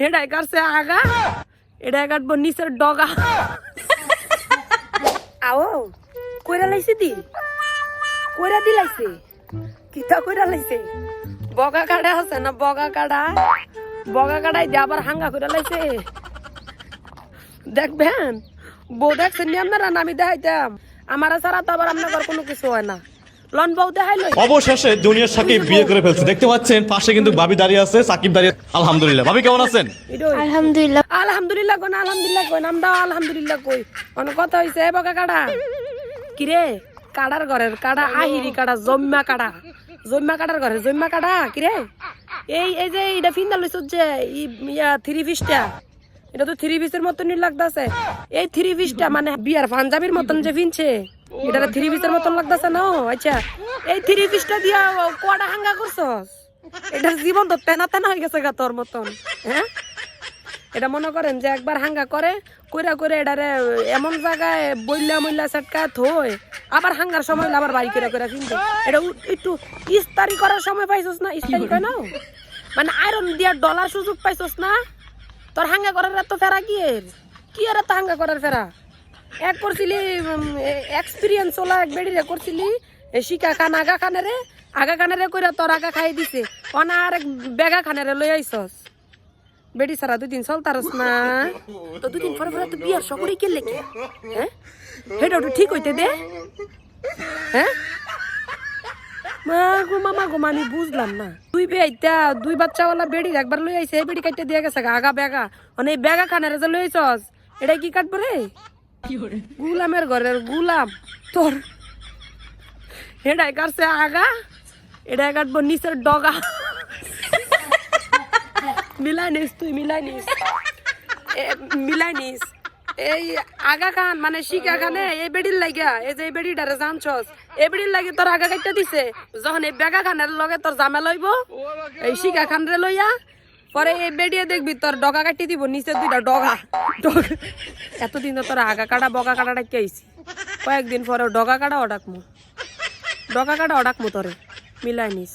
এটাই কাটছে আগা, এটাই কাটবো নিচের ডগা। আও কইরা লাইছে দি, কইরা দিলাইছে, কিতা কইরা লাইছে? বগা কাটা আছে না, বগা কাটা, বগা কাটাই দিয়ে আবার হাঙ্গা কইরা লাইছে। দেখবেন বউ দেখছেন নি আপনারা? আমি দেখাইতাম আমার ছাড়া তো আবার আপনার কোনো কিছু হয় না। লন বউ দেখাইলো। অবশেষে জুনিয়র সাকিব বিয়ে করে ফেলছে। দেখতে পাচ্ছেন পাশে কিন্তু ভাবি দাঁড়িয়ে আছে, সাকিব দাঁড়িয়ে। আলহামদুলিল্লাহ। ভাবি কেমন আছেন? আলহামদুলিল্লাহ। আলহামদুলিল্লাহ কোন, আলহামদুলিল্লাহ কই, নামটাও আলহামদুলিল্লাহ কই। অনেক কথা হইছে বগা কাটা। কিরে কাড়ার ঘরের কাড়া, আহিরি কাড়া, জম্মা কাড়া, জম্মা কাটার ঘরে জম্মা কাড়া। কিরে এই এই যে এটা ফিন্দা লইছ যে ইয়া থ্রি পিসটা, এটা তো থ্রি পিসের মতনই লাগতাছে। এই থ্রি পিসটা মানে বিয়ার পাঞ্জাবির মতন যে ফিনছে, এটা থ্রি পিসের মতন লাগতাছে না? আচ্ছা এই থ্রি পিসটা দিয়া কয়টা হাঙ্গা করছস? এটার জীবন তো তেনা তেনা হয়ে গেছে গা তোর মতন। হ্যাঁ এটা মনে করেন যে একবার হাঙ্গা করে কইরা করে এটারে এমন জায়গায় বইলা মইলা সেটকা থই, আবার হাঙ্গার সময় আবার বাড়ি করে করে কিনতে। এটা একটু ইস্তারি করার সময় পাইছস না? ইস্তারি কয় না মানে আয়রন দিয়া ডলার সুযোগ পাইছস না? তোর হাঙ্গা করার এত ফেরা কি এর? কি আর এত হাঙ্গা করার ফেরা? এক করছিলি এক্সপিরিয়েন্স ওলা এক বেড়ি করছিলি শিকা খান আগা খানারে, আগা খানারে কইরা তোর আগা খাই দিছে, অনা আর এক বেগা খানারে লই আইছস। বেডি সারা 2 দিন চলতারস না তো, 2 দিন পরে পরে তুই বিয়ার সকরি কে লেগে? হ্যাঁ হেটা ওটা ঠিক হইতে দে। হ্যাঁ মা গো মামা গো, আমি বুঝলাম না। তুই বেইতা 2 বাচ্চাওয়ালা বেড়ি একবার লই আইছে, এই বেড়ি কাটতে দিয়া গেছে আগা বেগা, মানে এই বেগা খানারে যে লই আইছস এটা কি কাটবো রে? গুলামের ঘরের গুলাম তোর। এটাই কাটছে আগা, এটাই কাটবো নিচের ডগা। মিলাই নিস তুই, মিলাই নিস, মিলাই নিস। এই আগা খান মানে শিকা খানে এই বেড়ির লাগিয়া, এই যে এই বেড়িটারে জানছস, এই বেড়ির লাগে তোর আগা কাটতে দিছে। যখন এই বেগা খানের লগে তোর জামা লইব, এই শিকা খান রে লইয়া পরে এই বেড়িয়ে দেখবি তোর ডগা কাটি দিব, নিচে 2টা ডগা। এতদিন তোর আগা কাটা বগা কাটাটা কে আইছি, কয়েকদিন পরে ডগা কাটা অডাকমু, ডগা কাটা অডাকমু তোরে। মিলাই নিস।